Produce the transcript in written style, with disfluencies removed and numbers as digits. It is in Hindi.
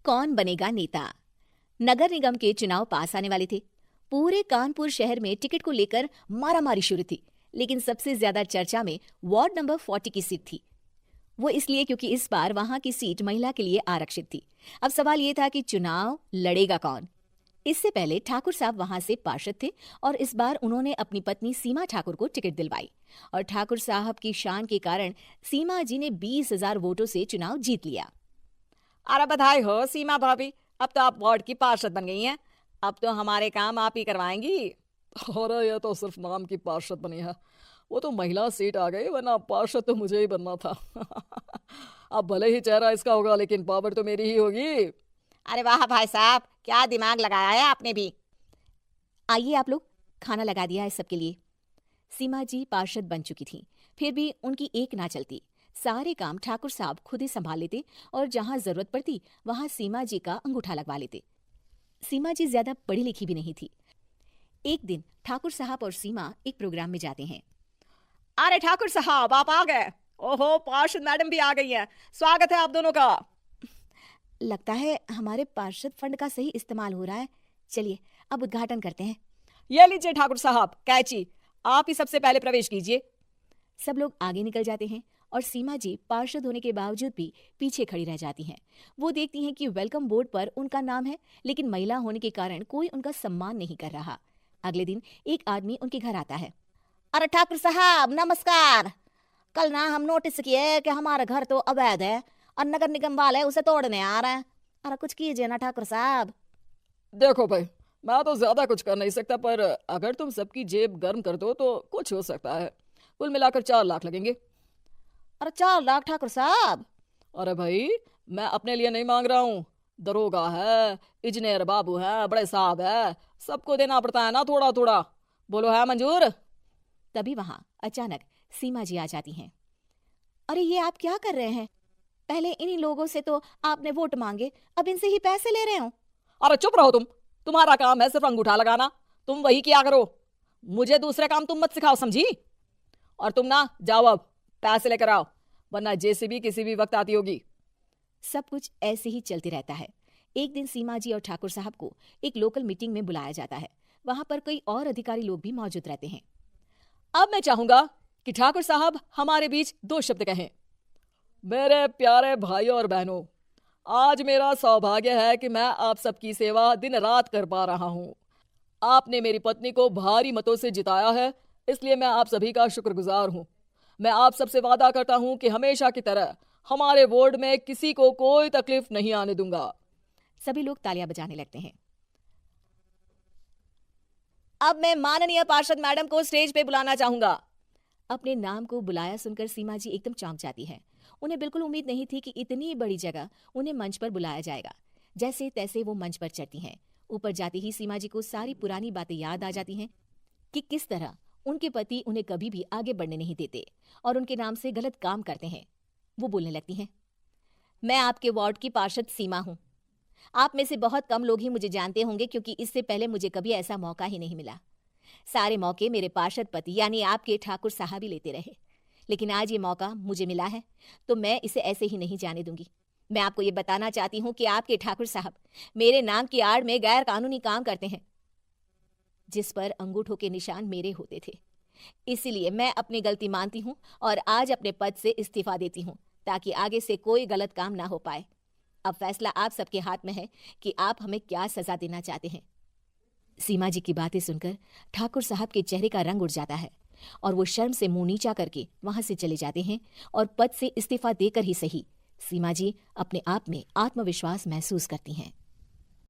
कौन बनेगा नेता। नगर निगम के चुनाव पास आने वाले थे। पूरे कानपुर शहर में टिकट को लेकर मारामारी शुरू थी, लेकिन सबसे ज्यादा चर्चा में वार्ड नंबर 40 की सीट थी। वो इसलिए क्योंकि इस बार वहां की सीट महिला के लिए आरक्षित थी। अब सवाल ये था कि चुनाव लड़ेगा कौन। इससे पहले ठाकुर साहब वहां से पार्षद थे और इस बार उन्होंने अपनी पत्नी सीमा ठाकुर को टिकट दिलवाई और ठाकुर साहब की शान के कारण सीमा जी ने 20,000 वोटों से चुनाव जीत लिया। अरे बधाई हो सीमा भाभी, अब तो आप वार्ड की पार्षद बन गई हैं। अब तो हमारे काम आप ही करवाएंगी। अरे ये तो सिर्फ नाम की पार्षद बनी है, वो तो महिला सीट आ गई, वरना पार्षद तो मुझे ही बनना था। अब भले ही चेहरा इसका होगा लेकिन पावर तो मेरी ही होगी। अरे वाह भाई साहब, क्या दिमाग लगाया है आपने भी। आइए आप लोग, खाना लगा दिया है सबके लिए। सीमा जी पार्षद बन चुकी थी, फिर भी उनकी एक ना चलती। सारे काम ठाकुर साहब खुद ही संभाल लेते और जहां जरूरत पड़ती वहां सीमा जी का अंगूठा लगवा लेते। सीमा जी ज्यादा पढ़ी लिखी भी नहीं थी। एक दिन ठाकुर साहब और सीमा एक प्रोग्राम में जाते हैं। अरे ठाकुर साहब, आप आ गए। ओहो, पार्षद मैडम भी आ गई हैं। स्वागत है आप दोनों का। लगता है हमारे पार्षद फंड का सही इस्तेमाल हो रहा है। चलिए अब उद्घाटन करते हैं। ये लीजिए ठाकुर साहब कैची, आप ही सबसे पहले प्रवेश कीजिए। सब लोग आगे निकल जाते हैं और सीमा जी पार्षद होने के बावजूद भी पीछे खड़ी रह जाती हैं। वो देखती हैं कि वेलकम बोर्ड पर उनका नाम है, लेकिन महिला होने के कारण कोई उनका सम्मान नहीं कर रहा। अगले दिन एक आदमी उनके घर आता है। अरे ठाकुर साहब नमस्कार। कल ना हम नोटिस किए कि हमारा घर तो अवैध है और नगर निगम वाले उसे तोड़ने आ रहे हैं। अरे कुछ कीजिए ना ठाकुर साहब। देखो भाई, मैं तो ज्यादा कुछ कर नहीं सकता, पर अगर तुम सबकी जेब गर्म कर दो तो कुछ हो सकता है। कुल मिलाकर 4 लाख लगेंगे। अरे 4 लाख ठाकुर साहब? अरे भाई, मैं अपने लिए नहीं मांग रहा हूँ। दरोगा है, इंजीनियर बाबू है, बड़े साहब है, सबको देना पड़ता है ना थोड़ा थोड़ा। बोलो है मंजूर? तभी वहां अचानक सीमा जी आ जाती हैं। अरे ये आप क्या कर रहे हैं? पहले इन्हीं लोगों से तो आपने वोट मांगे, अब इनसे ही पैसे ले रहे हो। अरे चुप रहो तुम, तुम्हारा काम है सिर्फ अंगूठा लगाना, तुम वही किया करो। मुझे दूसरे काम तुम मत सिखाओ, समझी? और तुम ना जाओ, अब पैसे लेकर आओ, वरना जेसीबी किसी भी वक्त आती होगी। सब कुछ ऐसे ही चलते रहता है। एक दिन सीमा जी और ठाकुर साहब को एक लोकल मीटिंग में बुलाया जाता है। वहां पर कई और अधिकारी लोग भी मौजूद रहते हैं। अब मैं चाहूंगा कि ठाकुर साहब हमारे बीच 2 शब्द कहें। मेरे प्यारे भाइयों और बहनों, आज मेरा सौभाग्य है कि मैं आप सबकी सेवा दिन रात कर पा रहा हूं। आपने मेरी पत्नी को भारी मतों से जिताया है, इसलिए मैं आप सभी का शुक्रगुजार हूं। मैं आप सबसे वादा करता हूं कि हमेशा की तरह हमारे वार्ड में किसी को कोई तकलीफ नहीं आने दूंगा। सभी लोग तालियां बजाने लगते हैं। अब मैं माननीय पार्षद मैडम को स्टेज पे बुलाना चाहूंगा। अपने नाम को बुलाया सुनकर सीमा जी एकदम चौंक जाती है। उन्हें बिल्कुल उम्मीद नहीं थी कि इतनी बड़ी जगह उन्हें मंच पर बुलाया जाएगा। जैसे तैसे वो मंच पर चढ़ती हैं। ऊपर जाते ही सीमा जी को सारी पुरानी बातें याद आ जाती हैं कि किस तरह उनके पति उन्हें कभी भी आगे बढ़ने नहीं देते और उनके नाम से गलत काम करते हैं। वो बोलने लगती हैं, मैं आपके वार्ड की पार्षद सीमा हूँ। आप में से बहुत कम लोग ही मुझे जानते होंगे, क्योंकि इससे पहले मुझे कभी ऐसा मौका ही नहीं मिला। सारे मौके मेरे पार्षद पति यानी आपके ठाकुर साहब ही लेते रहे, लेकिन आज ये मौका मुझे मिला है तो मैं इसे ऐसे ही नहीं जाने दूंगी। मैं आपको ये बताना चाहती हूँ कि आपके ठाकुर साहब मेरे नाम की आड़ में गैर कानूनी काम करते हैं, जिस पर अंगूठों के निशान मेरे होते थे। इसीलिए मैं अपनी गलती मानती हूँ और आज अपने पद से इस्तीफा देती हूँ, ताकि आगे से कोई गलत काम ना हो पाए। अब फैसला आप सबके हाथ में है कि आप हमें क्या सजा देना चाहते हैं। सीमा जी की बातें सुनकर ठाकुर साहब के चेहरे का रंग उड़ जाता है और वो शर्म से मुंह नीचा करके वहां से चले जाते हैं और पद से इस्तीफा देकर ही सही सीमा जी अपने आप में आत्मविश्वास महसूस करती हैं।